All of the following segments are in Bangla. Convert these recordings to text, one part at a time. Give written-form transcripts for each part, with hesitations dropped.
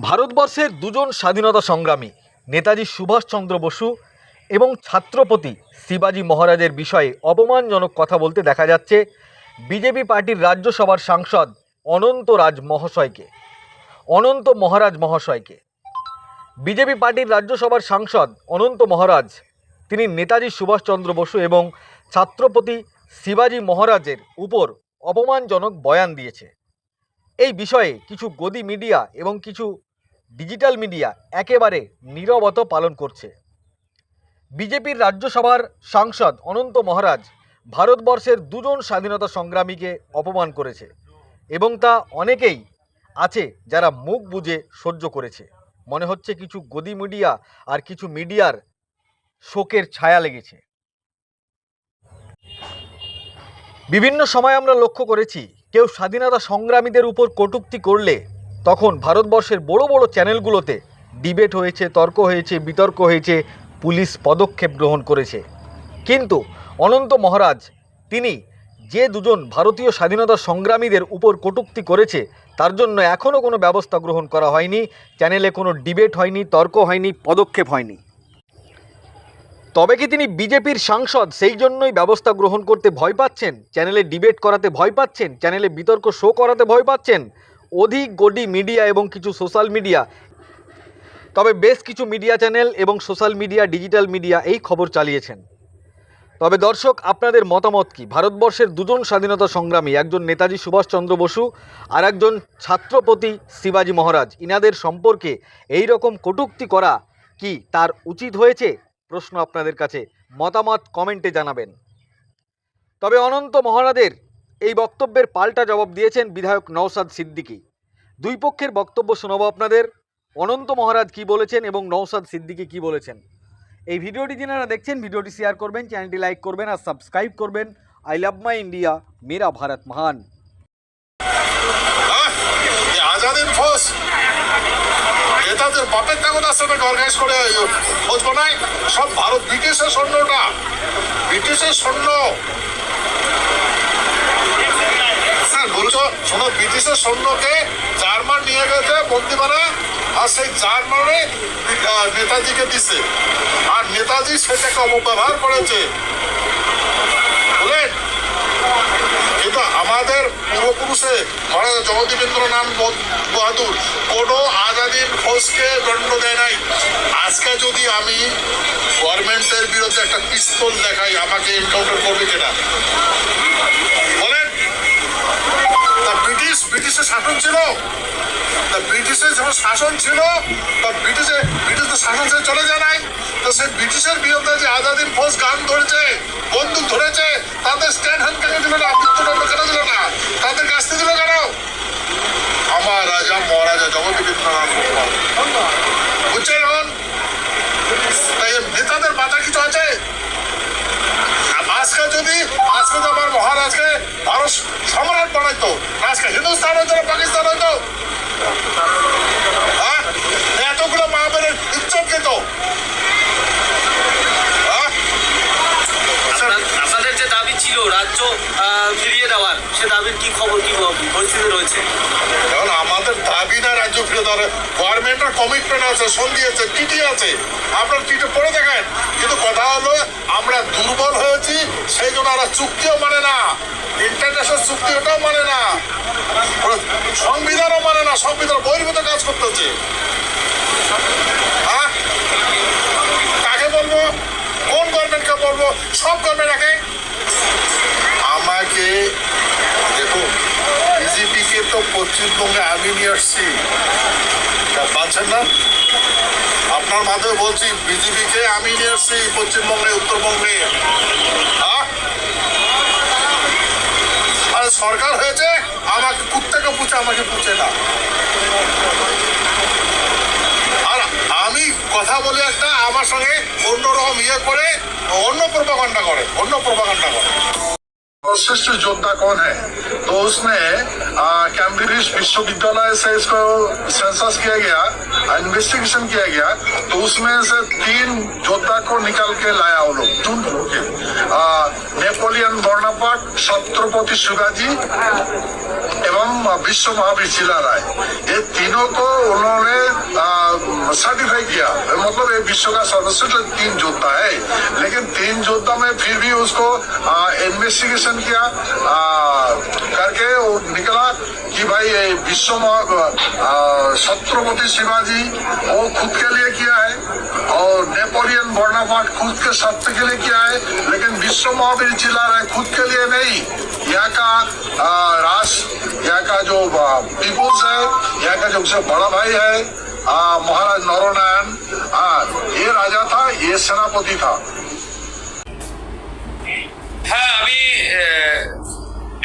ভারতবর্ষের দুজন স্বাধীনতা সংগ্রামী নেতাজি সুভাষচন্দ্র বসু এবং ছাত্রপতি শিবাজী মহারাজের বিষয়ে অপমানজনক কথা বলতে দেখা যাচ্ছে বিজেপি পার্টির রাজ্যসভার সাংসদ অনন্ত মহারাজ মহাশয়কে। বিজেপি পার্টির রাজ্যসভার সাংসদ অনন্ত মহারাজ তিনি নেতাজি সুভাষচন্দ্র বসু এবং ছাত্রপতি শিবাজী মহারাজের উপর অপমানজনক বয়ান দিয়েছে। এই বিষয়ে কিছু গদি মিডিয়া এবং কিছু ডিজিটাল মিডিয়া একেবারে নীরবতা পালন করছে। বিজেপির রাজ্যসভার সাংসদ অনন্ত মহারাজ ভারতবর্ষের দুজন স্বাধীনতা সংগ্রামীকে অপমান করেছে এবং তা অনেকেই আছে যারা মুখ বুজে সহ্য করেছে। মনে হচ্ছে কিছু গদি মিডিয়া আর কিছু মিডিয়ার শোকের ছায়া লেগেছে। বিভিন্ন সময় আমরা লক্ষ্য করেছি কেউ স্বাধীনতা সংগ্রামীদের উপর কটূক্তি করলে তখন ভারতবর্ষের বড় বড় চ্যানেলগুলোতে ডিবেট হয়েছে, তর্ক হয়েছে, বিতর্ক হয়েছে, পুলিশ পদক্ষেপ গ্রহণ করেছে। কিন্তু অনন্ত মহারাজ তিনি যে দুজন ভারতীয় স্বাধীনতা সংগ্রামীদের উপর কটূক্তি করেছে তার জন্য এখনও কোনো ব্যবস্থা গ্রহণ করা হয়নি, চ্যানেলে কোনো ডিবেট হয়নি, তর্ক হয়নি, পদক্ষেপ হয়নি। তবে কি তিনি বিজেপির সাংসদ সেই জন্যই ব্যবস্থা গ্রহণ করতে ভয় পাচ্ছেন, চ্যানেলে ডিবেট করাতে ভয় পাচ্ছেন, চ্যানেলে বিতর্ক শো করাতে ভয় পাচ্ছেন? অধিক গদি মিডিয়া এবং কিছু সোশ্যাল মিডিয়া, তবে বেশ কিছু মিডিয়া চ্যানেল এবং সোশ্যাল মিডিয়া, ডিজিটাল মিডিয়া এই খবর চালিয়েছেন। তবে দর্শক, আপনাদের মতামত কি? ভারতবর্ষের দুজন স্বাধীনতা সংগ্রামী, একজন নেতাজি সুভাষচন্দ্র বসু আর একজন ছাত্রপতি শিবাজী মহারাজ, ইনাদের সম্পর্কে এই রকম কটূক্তি করা কি তার উচিত হয়েছে? প্রশ্ন আপনাদের কাছে, মতামত কমেন্টে জানাবেন। তবে অনন্ত মহারাজের এই বক্তব্যের পাল্টা জবাব দিয়েছেন বিধায়ক নওশাদ সিদ্দিকী। দুই পক্ষের বক্তব্য শোনাবো আপনাদের। অনন্ত মহারাজ কি বলেছেন এবং নওশাদ সিদ্দিকী কি বলেছেন। এই ভিডিওটি যারা দেখছেন ভিডিওটি শেয়ার করবেন, চ্যানেলটি লাইক করবেন আর সাবস্ক্রাইব করবেন। আই লাভ মাই ইন্ডিয়া, মেরা ভারত মহান। আজাদের ফোর্স নেতাদের বাপের তাগদার সাথে অর্গানাইজ করে ফৌজ বানায় সব ভারত ব্রিটিশের সৈন্যটা, ব্রিটিশের সৈন্য। স্যার বলছো শোনো, ব্রিটিশের সৈন্যকে জার্মান নিয়ে গেছে বন্দি বানায় আর সেই জার্মানে নেতাজিকে দিছে আর নেতাজি সেটাকে অপব্যবহার করেছে বুঝলেন। কিন্তু আমাদের পূর্বপুরুষে মহারাজা জগদীবেন্দ্রনাথ বাহাদুর কোনো আজাদির ফৌজকে দণ্ড দেয় নাই। আজকে যদি আমি গভর্নমেন্টের বিরুদ্ধে একটা পিস্তল দেখাই, আমাকে এনকাউন্টার করবে কিনা বলেন? ব্রিটিশের শাসন ছিল, ব্রিটিশের যখন শাসন ছিল তা ব্রিটিশের শাসন ছেড়ে চলে যায় নাই। তো সেই ব্রিটিশের বিরুদ্ধে যে আজাদির ফৌজ গান ধরেছে, বন্দুক ধরেছে, তাদের স্ট্যান্ড হ্যান্ড কেন দিল না, মৃত্যুদণ্ড কেন দিল না, তাদের কাছতে দিল কেন? আমার রাজা মহারাজা জগদীবেন্দ্রনাথ বুঝছেন? তাই নেতাদের মাথা কিছু আছে। আজকে তো আমার মহারাজকে ভারত সম্রাট বানাইতো, আজকে হিন্দুস্তান হইতো না পাকিস্তান হইতো? হ্যাঁ, এতগুলো মা বোনের ইজ্জত খেত। আপনাদের যে দাবি ছিল রাজ্য ফিরিয়ে দেওয়ার, সে দাবির কি খবর, কি পরিস্থিতি রয়েছে? এখন আমাদের দাবি না রাজ্য ফিরে দেওয়ার, গভর্নমেন্টের কমিটমেন্ট আছে, সন্ধি আছে, চিঠি আছে, আপনার চিঠি পড়ে দেখেন। কিন্তু কথা হলো আমরা দুর্বল হয়েছি, সেই জন্য আমরা চুক্তিও মানে না, ইন্টারন্যাশনাল চুক্তি ওটাও মানে না, সংবিধানও মানে না, সংবিধান বহির্ভূত কাজ করতেছে। হ্যাঁ, কাকে বলবো, কোন গভর্নমেন্টকে বলবো? সব গভর্নমেন্ট একে। আমাকে দেখুন, বিজেপিকে তো পশ্চিমবঙ্গে আমি নিয়ে আসছি, পাচ্ছেন না? আপনার মাধ্যমে বলছি, বিজেপিকে আমি নিয়ে আসছি পশ্চিমবঙ্গে, উত্তরবঙ্গে। আর সরকার হয়েছে, আমাকে কুত্তাকে পুছে, আমাকে পুছে না। আর আমি কথা বলে একটা, আমার সঙ্গে অন্যরকম ইয়ে করে, অন্য প্রোপাগান্ডা করে। सर्वश्रेष्ठ योद्धा कौन है? तो उसमें कैम्ब्रिज विश्वविद्यालय से इसको सेंसस किया गया, इन्वेस्टिगेशन किया गया, तो उसमें से 3 योद्धा को निकाल के लाया वो लोग चुन के। नेपोलियन बोनापार्ट, छत्रपति शिवाजी एवं विश्व महावीर जिला राय, ये तीनों को उन्होंने सर्टिफाई किया, मतलब ये विश्व का सर्वश्रेष्ठ 3 योद्धा है, लेकिन 3 योद्धा में फिर भी उसको इन्वेस्टिगेशन किया करके वो निकला कि भाई ये विश्व छत्रपति शिवाजी वो खुद के लिए किया है और नेपोलियन बोनापार्ट खुद के स्वार्थ के लिए किया है, लेकिन विश्व महावीर चिल्ला रहे खुद के लिए नहीं। यहाँ का यहाँ का जो पीपुल्स है, यहाँ का जो सबसे बड़ा भाई है महाराज नरनारायण, ये राजा था, ये सेनापति था। হ্যাঁ, আমি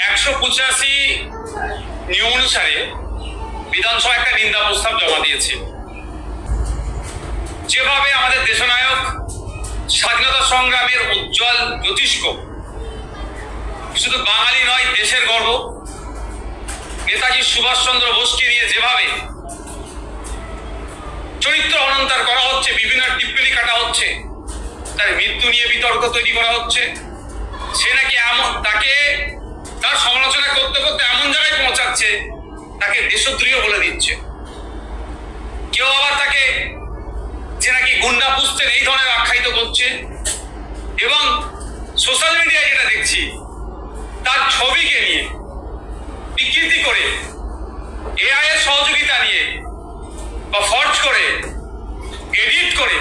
185 নিয়ম অনুসারে বিধানসভা একটা নিন্দা প্রস্তাব জমা দিয়েছি। যেভাবে আমাদের দেশনায়ক স্বাধীনতা সংগ্রামের উজ্জ্বল জ্যোতিষ্ক, শুধু বাঙালি নয় দেশের গর্ব, নেতাজি সুভাষচন্দ্র বোসকে নিয়ে যেভাবে চরিত্র অলঙ্কার করা হচ্ছে, বিভিন্ন টিপ্পনি কাটা হচ্ছে, তার মৃত্যু নিয়ে বিতর্ক তৈরি করা হচ্ছে, সে নাকি তাকে তার সমালোচনা করতে করতে এমন জায়গায় পৌঁছাচ্ছে তাকে দেশদ্রোহী বলে দিচ্ছে। কেউ আবার তাকে যে নাকি গুন্ডা পুষতেন এই ধরনের আখ্যায়িত করছে, এবং সোশ্যাল মিডিয়ায় যেটা দেখছি তার ছবিকে নিয়ে বিকৃতি করে, এআই এর সহযোগিতা নিয়ে বা ফর্জ করে, এডিট করে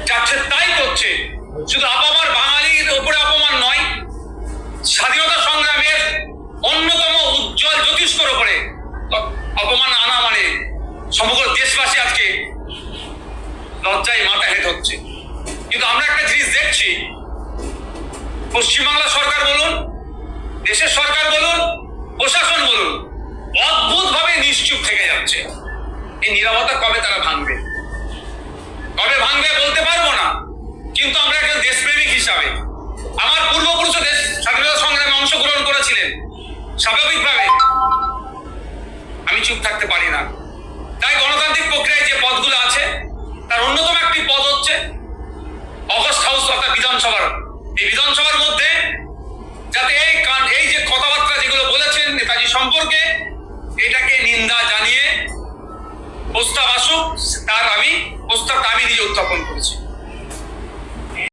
যাচ্ছে তাই করছে। শুধু আপামার বাঙালির ওপরে অপমান নয়, স্বাধীনতা সংগ্রামের অন্যতম উজ্জ্বল জ্যোতিষ্কর ওপরে অপমান আনা মানে সমগ্র দেশবাসী আজকে লজ্জায় মাথা হেঁট হচ্ছে। কিন্তু আমরা একটা জিনিস দেখছি, পশ্চিমবাংলা সরকার বলুন, দেশের সরকার বলুন, প্রশাসন বলুন, অদ্ভুতভাবে নিশ্চুপ থেকে যাচ্ছে। এই নীরবতা কবে তারা ভাঙবে, কবে ভাঙবে বলতে পারবো না, কিন্তু আমরা একজন দেশপ্রেমিক হিসাবে, আমার পূর্বপুরুষ দেশ স্বাধীনতা সংগ্রামে অংশগ্রহণ করেছিলেন, স্বাভাবিকভাবে আমি চুপ থাকতে পারি না। তাই গণতান্ত্রিক প্রক্রিয়ায় যে পদগুলো আছে তার অন্যতম একটি পদ হচ্ছে অগস্ট হাউস অর্থাৎ বিধানসভার। এই বিধানসভার মধ্যে যাতে এই যে কথাবার্তা যেগুলো বলেছেন নেতাজি সম্পর্কে, এটাকে নিন্দা জানিয়ে প্রস্তাব আসুক, তার প্রস্তাবটা আমি নিজে উত্থাপন করেছি।